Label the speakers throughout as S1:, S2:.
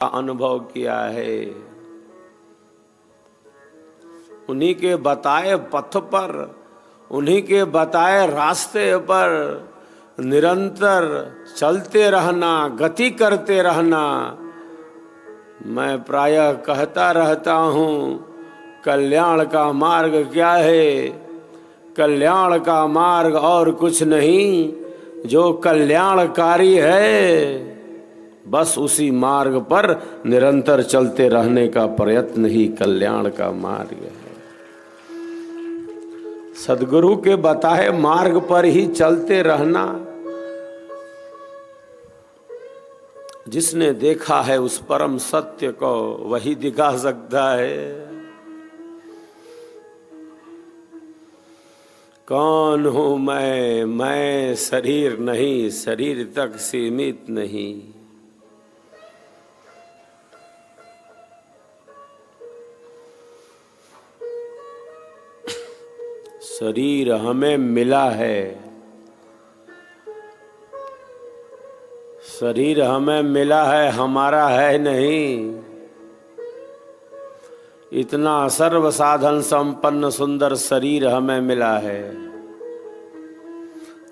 S1: अनुभव किया है। उन्हीं के बताए पथ पर, उन्हीं के बताए रास्ते पर निरंतर चलते रहना, गति करते रहना। मैं प्रायः कहता रहता हूँ, कल्याण का मार्ग क्या है? कल्याण का मार्ग और कुछ नहीं, जो कल्याणकारी है बस उसी मार्ग पर निरंतर चलते रहने का प्रयत्न ही कल्याण का मार्ग है। सद्गुरु के बताए मार्ग पर ही चलते रहना। जिसने देखा है उस परम सत्य को वही दिखा सकता है। कौन हूं मैं शरीर नहीं, शरीर तक सीमित नहीं। शरीर हमें मिला है, शरीर हमें मिला है, हमारा है नहीं। इतना सर्व साधन संपन्न सुंदर शरीर हमें मिला है।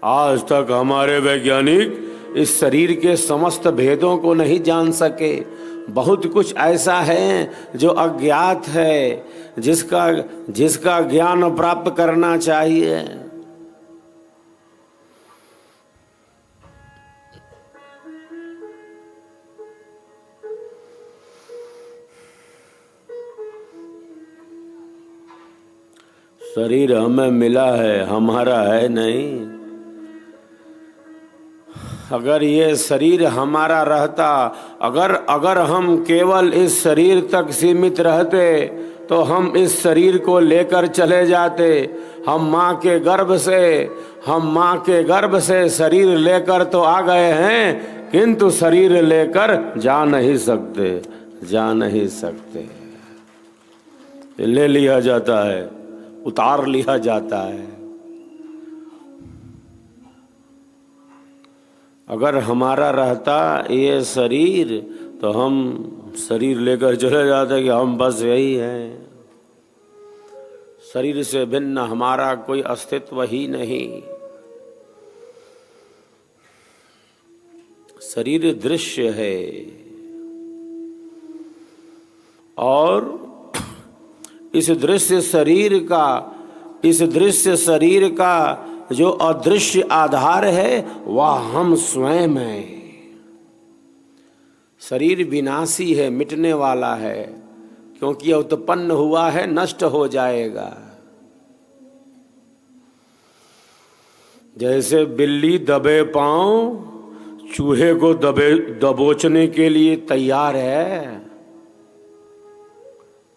S1: आज तक हमारे वैज्ञानिक इस शरीर के समस्त भेदों को नहीं जान सके। बहुत कुछ ऐसा है जो अज्ञात है, जिसका ज्ञान प्राप्त करना चाहिए। शरीर हमें मिला है, हमारा है नहीं। अगर ये शरीर हमारा रहता, अगर हम केवल इस शरीर तक सीमित रहते तो हम इस शरीर को लेकर चले जाते। हम माँ के गर्भ से शरीर लेकर तो आ गए हैं, किंतु शरीर लेकर जा नहीं सकते। ले लिया जाता है, उतार लिया जाता है। अगर हमारा रहता ये शरीर तो हम शरीर लेकर चले जाते कि हम बस यही हैं। शरीर से भिन्न हमारा कोई अस्तित्व ही नहीं। शरीर दृश्य है और इस दृश्य शरीर का जो अदृश्य आधार है वह हम स्वयं हैं। शरीर विनाशी है, मिटने वाला है, क्योंकि यह उत्पन्न हुआ है, नष्ट हो जाएगा। जैसे बिल्ली दबे पांव चूहे को दबोचने के लिए तैयार है।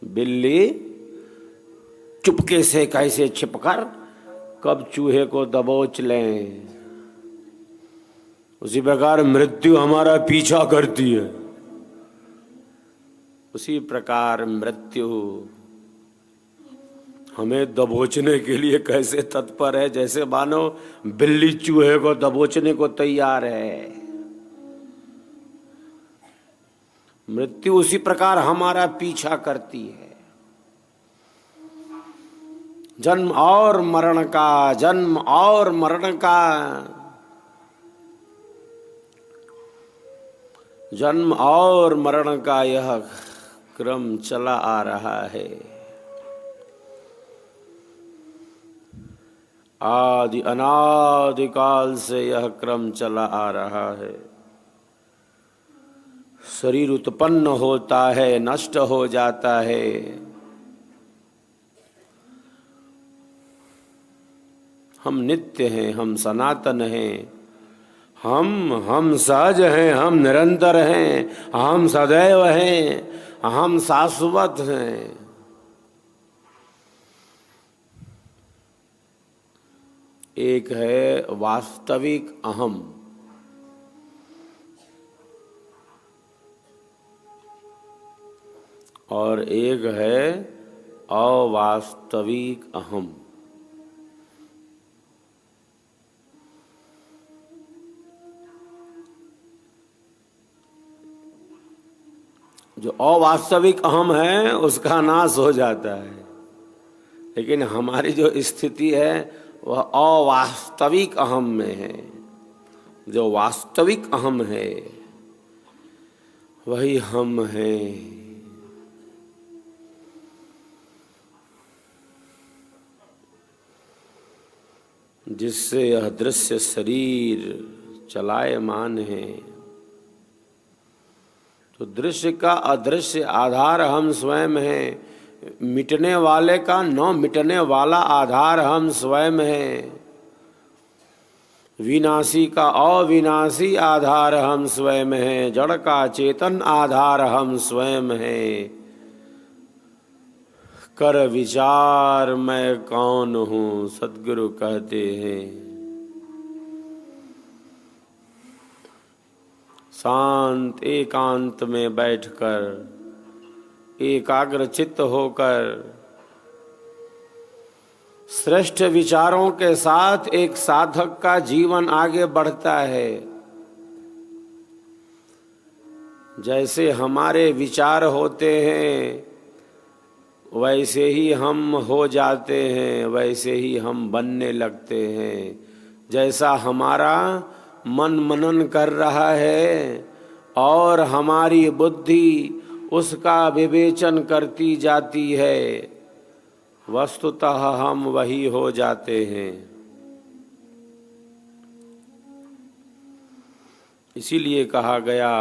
S1: बिल्ली चुपके से कैसे छिपकर कब चूहे को दबोच लें। उसी प्रकार मृत्यु हमारा पीछा करती है। उसी प्रकार मृत्यु हमें दबोचने के लिए कैसे तत्पर है, जैसे मानो बिल्ली चूहे को दबोचने को तैयार है। मृत्यु उसी प्रकार हमारा पीछा करती है। जन्म और मरण का यह क्रम चला आ रहा है। आदि अनादि काल से यह क्रम चला आ रहा है। शरीर उत्पन्न होता है, नष्ट हो जाता है। हम नित्य हैं, हम सनातन हैं, हम सहज हैं, हम निरंतर हैं, हम सदैव हैं, हम शाश्वत हैं। एक है वास्तविक अहम, और एक है अवास्तविक अहम। जो अवास्तविक अहम है उसका नाश हो जाता है, लेकिन हमारी जो स्थिति है वह अवास्तविक अहम में है। जो वास्तविक अहम है वही हम हैं। जिससे यह दृश्य शरीर चलायमान है। तो दृश्य का अदृश्य आधार हम स्वयं हैं। मिटने वाले का न मिटने वाला आधार हम स्वयं हैं। विनाशी का अविनाशी आधार हम स्वयं हैं। जड़ का चेतन आधार हम स्वयं हैं। कर विचार मैं कौन हूँ, सद्गुरु कहते हैं। शांत एकांत में बैठकर एकाग्र चित्त होकर श्रेष्ठ विचारों के साथ एक साधक का जीवन आगे बढ़ता है। जैसे हमारे विचार होते हैं वैसे ही हम हो जाते हैं, वैसे ही हम बनने लगते हैं। जैसा हमारा मन मनन कर रहा है और हमारी बुद्धि उसका विवेचन करती जाती है, वस्तुतः हम वही हो जाते हैं। इसीलिए कहा गया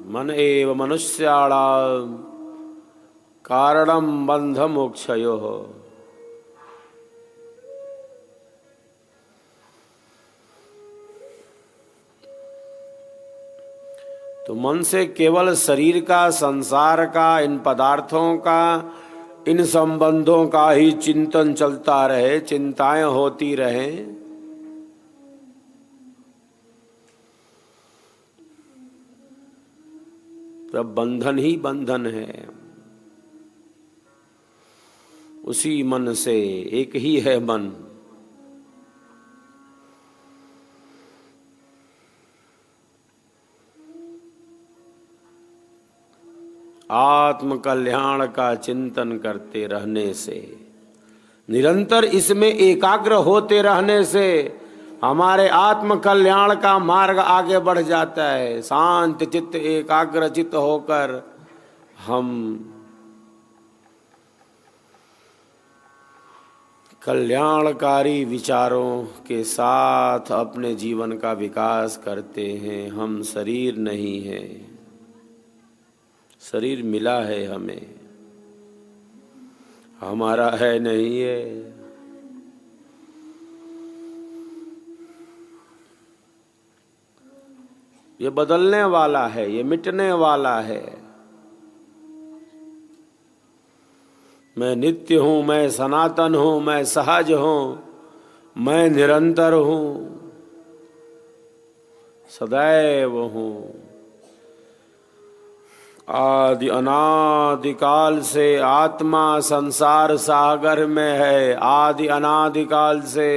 S1: मन एव मनुष्याणां कारणम बंध मोक्षयोः। तो मन से केवल शरीर का, संसार का, इन पदार्थों का, इन संबंधों का ही चिंतन चलता रहे, चिंताएं होती रहें, तब बंधन ही बंधन है। उसी मन से एक ही है मन। आत्म कल्याण का चिंतन करते रहने से, निरंतर इसमें एकाग्र होते रहने से हमारे आत्म कल्याण का मार्ग आगे बढ़ जाता है। शांत चित्त एकाग्र चित्त होकर हम कल्याणकारी विचारों के साथ अपने जीवन का विकास करते हैं। हम शरीर नहीं हैं, शरीर मिला है हमें, हमारा है नहीं है। ये बदलने वाला है, ये मिटने वाला है। मैं नित्य हूँ, मैं सनातन हूँ, मैं सहज हूँ, मैं निरंतर हूँ, सदैव हूँ। आदि अनादि काल से आत्मा संसार सागर में है। आदि अनादि काल से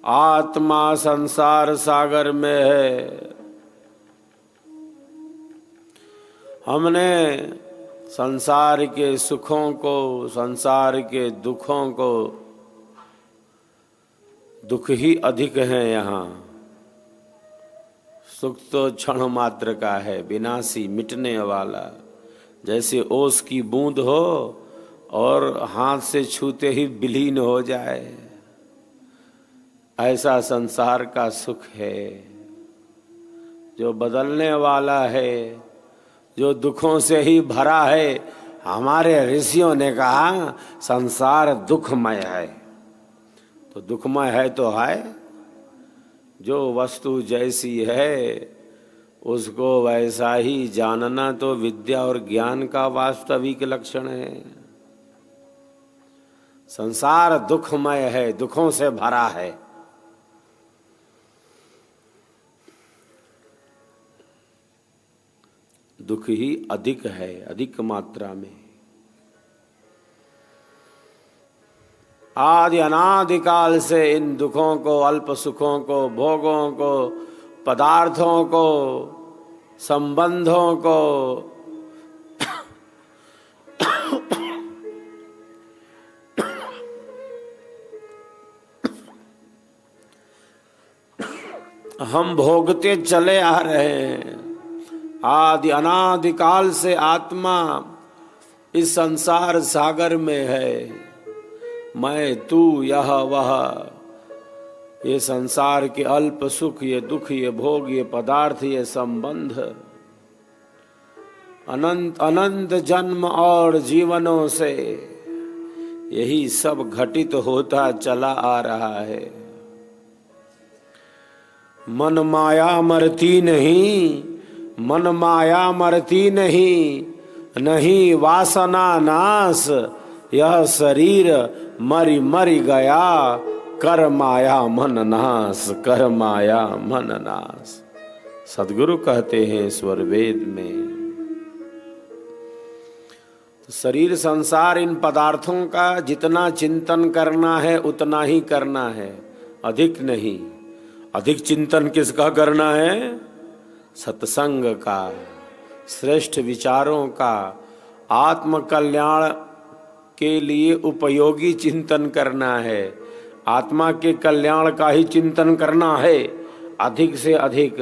S1: आत्मा संसार सागर में है। हमने संसार के सुखों को, संसार के दुखों को, दुख ही अधिक है यहाँ। सुख तो क्षण मात्र का है, विनाशी, मिटने वाला। जैसे ओस की बूंद हो और हाथ से छूते ही विलीन हो जाए, ऐसा संसार का सुख है जो बदलने वाला है, जो दुखों से ही भरा है। हमारे ऋषियों ने कहा संसार दुखमय है, तो दुखमय है तो है। जो वस्तु जैसी है उसको वैसा ही जानना तो विद्या और ज्ञान का वास्तविक लक्षण है। संसार दुखमय है, दुखों से भरा है। दुख ही अधिक है, अधिक मात्रा में। आदि अनादि काल से इन दुखों को, अल्प सुखों को, भोगों को, पदार्थों को, संबंधों को हम भोगते चले आ रहे हैं। आदि अनादि काल से आत्मा इस संसार सागर में है। मैं तू यह वह, ये संसार के अल्प सुख, ये दुख, ये भोग, ये पदार्थ, ये संबंध अनंत अनंत जन्म और जीवनों से यही सब घटित होता चला आ रहा है। मन माया मरती नहीं, मन माया मरती नहीं, नहीं वासना नाश, यह शरीर मरि मरि गया, कर माया मन नाश, कर माया मन नाश। सद्गुरु कहते हैं स्वर वेद में। तो शरीर संसार इन पदार्थों का जितना चिंतन करना है उतना ही करना है, अधिक नहीं। अधिक चिंतन किसका करना है? सत्संग का, श्रेष्ठ विचारों का, आत्म कल्याण के लिए उपयोगी चिंतन करना है, आत्मा के कल्याण का ही चिंतन करना है अधिक से अधिक।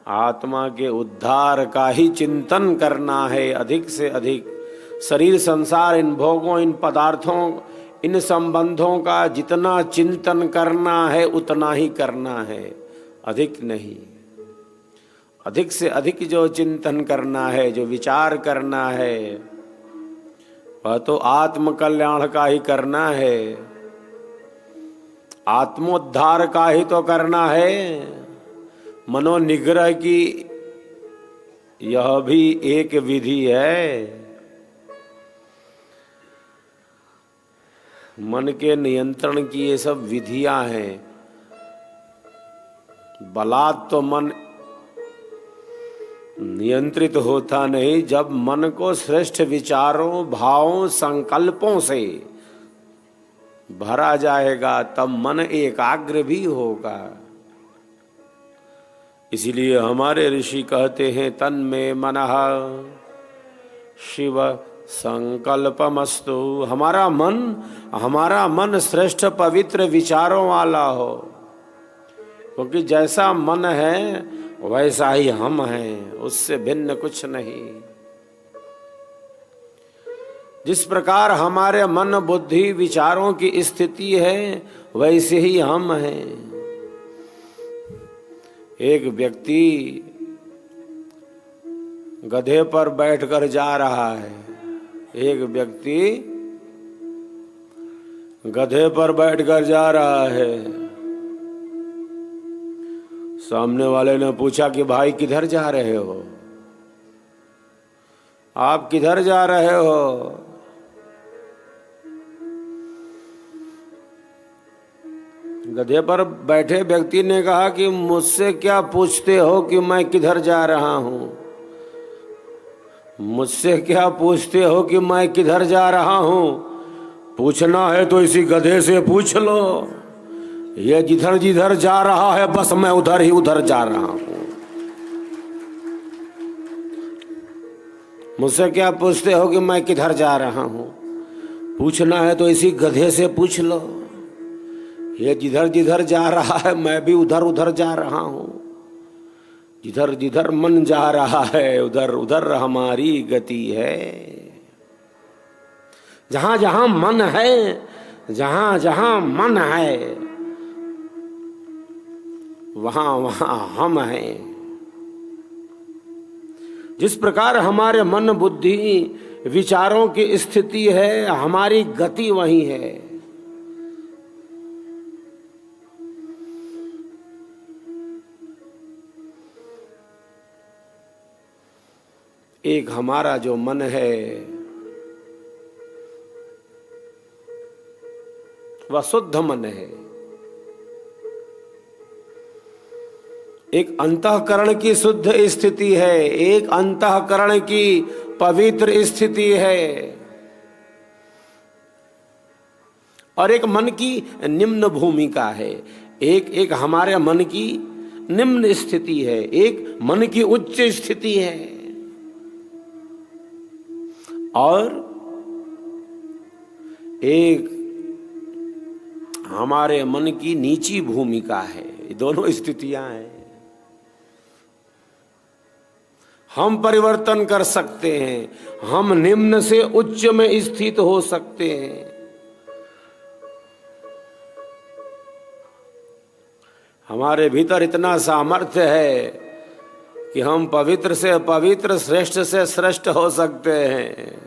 S1: आत्मा के उद्धार का ही चिंतन करना है अधिक से अधिक। शरीर संसार इन भोगों, इन पदार्थों, इन संबंधों का जितना चिंतन करना है उतना ही करना है, अधिक नहीं। अधिक से अधिक जो चिंतन करना है, जो विचार करना है, वह तो आत्म कल्याण का ही करना है, आत्मोद्धार का ही तो करना है। मनोनिग्रह की यह भी एक विधि है। मन के नियंत्रण की ये सब विधियां हैं। बलात् तो मन नियंत्रित होता नहीं। जब मन को श्रेष्ठ विचारों, भावों, संकल्पों से भरा जाएगा तब मन एकाग्र भी होगा। इसीलिए हमारे ऋषि कहते हैं, तन में मनः शिव संकल्पमस्तु। हमारा मन श्रेष्ठ पवित्र विचारों वाला हो, क्योंकि जैसा मन है वैसा ही हम हैं, उससे भिन्न कुछ नहीं। जिस प्रकार हमारे मन बुद्धि विचारों की स्थिति है वैसे ही हम हैं। एक व्यक्ति गधे पर बैठकर जा रहा है, एक व्यक्ति गधे पर बैठकर जा रहा है। सामने वाले ने पूछा कि भाई किधर जा रहे हो, आप किधर जा रहे हो? गधे पर बैठे व्यक्ति ने कहा कि मुझसे क्या पूछते हो कि मैं किधर जा रहा हूं? मुझसे क्या पूछते हो कि मैं किधर जा रहा हूं? पूछना है तो इसी गधे से पूछ लो। ये जिधर जिधर जा रहा है बस मैं उधर ही उधर जा रहा हूं। मुझसे क्या पूछते हो कि मैं किधर जा रहा हूं? पूछना है तो इसी गधे से पूछ लो। ये जिधर जिधर जा रहा है मैं भी उधर उधर जा रहा हूं। जिधर जिधर मन जा रहा है उधर उधर हमारी गति है। जहां जहां मन है, जहां जहां मन है, वहां वहां हम हैं। जिस प्रकार हमारे मन बुद्धि विचारों की स्थिति है, हमारी गति वही है। एक हमारा जो मन है वह शुद्ध मन है। एक अंतःकरण की शुद्ध स्थिति है, एक अंतःकरण की पवित्र स्थिति है, और एक मन की निम्न भूमिका है। एक हमारे मन की निम्न स्थिति है, एक मन की उच्च स्थिति है, और एक हमारे मन की नीची भूमिका है। ये दोनों स्थितियां हैं। हम परिवर्तन कर सकते हैं, हम निम्न से उच्च में स्थित हो सकते हैं। हमारे भीतर इतना सामर्थ्य है कि हम पवित्र से पवित्र, श्रेष्ठ से श्रेष्ठ हो सकते हैं।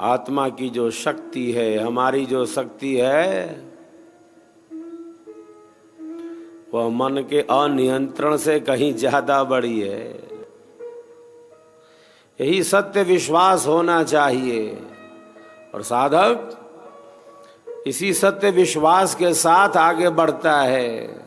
S1: आत्मा की जो शक्ति है, हमारी जो शक्ति है, वह मन के अनियंत्रण से कहीं ज्यादा बड़ी है। यही सत्य विश्वास होना चाहिए और साधक इसी सत्य विश्वास के साथ आगे बढ़ता है।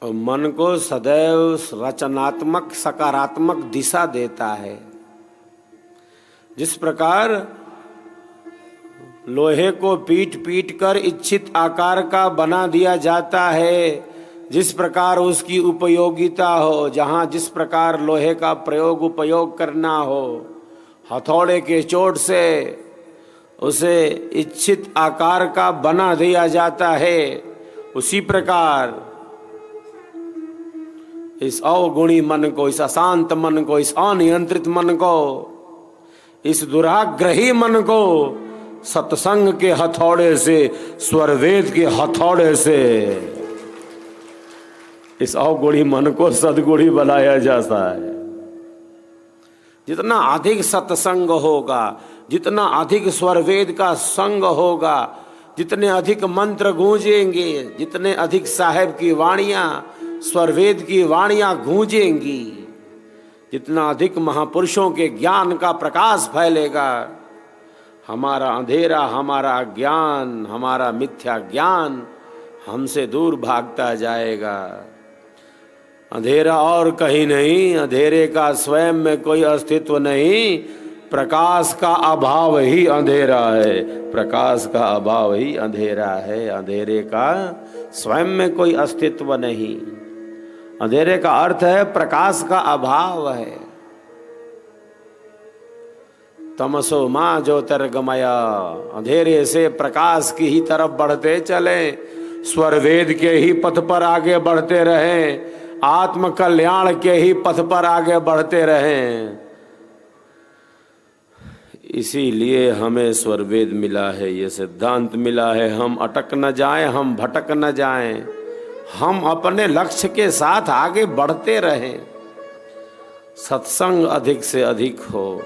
S1: और मन को सदैव रचनात्मक, सकारात्मक दिशा देता है। जिस प्रकार लोहे को पीट पीट कर इच्छित आकार का बना दिया जाता है, जिस प्रकार उसकी उपयोगिता हो, जहाँ जिस प्रकार लोहे का उपयोग करना हो, हथौड़े के चोट से उसे इच्छित आकार का बना दिया जाता है, उसी प्रकार इस अवगुणी मन को, इस अशांत मन को, इस अनियंत्रित मन को, इस दुराग्रही मन को सत्संग के हथौड़े से, स्वरवेद के हथौड़े से इस अवगुणी मन को सद्गुणी बनाया जाता है। जितना अधिक सत्संग होगा, जितना अधिक स्वरवेद का संग होगा, जितने अधिक मंत्र गूंजेंगे, जितने अधिक साहेब की वाणियां, स्वरवेद की वाणियां गूंजेंगी, जितना अधिक महापुरुषों के ज्ञान का प्रकाश फैलेगा, हमारा अंधेरा, हमारा ज्ञान, हमारा मिथ्या ज्ञान हमसे दूर भागता जाएगा। अंधेरा और कहीं नहीं, अंधेरे का स्वयं में कोई अस्तित्व नहीं, प्रकाश का अभाव ही अंधेरा है, प्रकाश का अभाव ही अंधेरा है। अंधेरे का स्वयं में कोई अस्तित्व नहीं। अंधेरे का अर्थ है प्रकाश का अभाव है। तमसो मां ज्योतिर्गमया, अंधेरे से प्रकाश की ही तरफ बढ़ते चले, स्वरवेद के ही पथ पर आगे बढ़ते रहें, आत्म कल्याण के ही पथ पर आगे बढ़ते रहें। इसीलिए हमें स्वरवेद मिला है, ये सिद्धांत मिला है। हम अटक न जाएं, हम भटक न जाएं, हम अपने लक्ष्य के साथ आगे बढ़ते रहें। सत्संग अधिक से अधिक हो,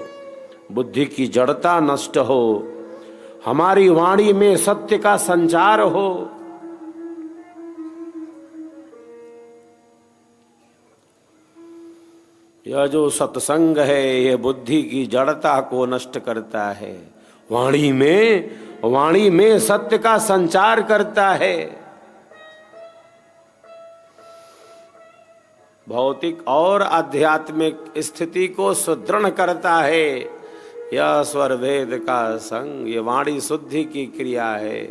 S1: बुद्धि की जड़ता नष्ट हो, हमारी वाणी में सत्य का संचार हो। यह जो सत्संग है, यह बुद्धि की जड़ता को नष्ट करता है, वाणी में सत्य का संचार करता है, भौतिक और आध्यात्मिक स्थिति को सुदृढ़ करता है। यह स्वरवेद का संग, ये वाणी शुद्धि की क्रिया है।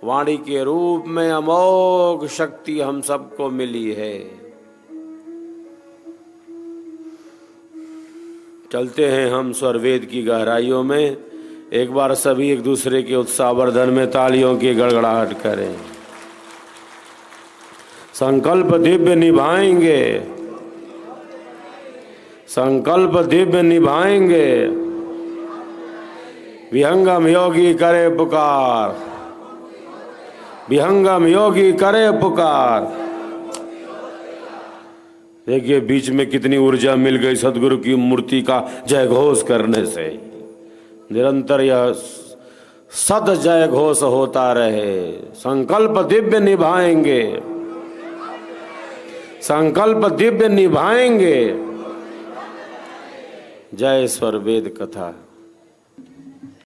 S1: वाणी के रूप में अमोघ शक्ति हम सबको मिली है। चलते हैं हम स्वरवेद की गहराइयों में। एक बार सभी एक दूसरे के उत्साहवर्धन में तालियों की गड़गड़ाहट करें। संकल्प दिव्य निभाएंगे, संकल्प दिव्य निभाएंगे, विहंगम योगी करे पुकार, विहंगम योगी करे पुकार। देखिए बीच में कितनी ऊर्जा मिल गई सदगुरु की मूर्ति का जय घोष करने से। निरंतर यह सद जय घोष होता रहे। संकल्प दिव्य निभाएंगे, संकल्प दिव्य निभाएंगे। जय स्वरवेद कथा।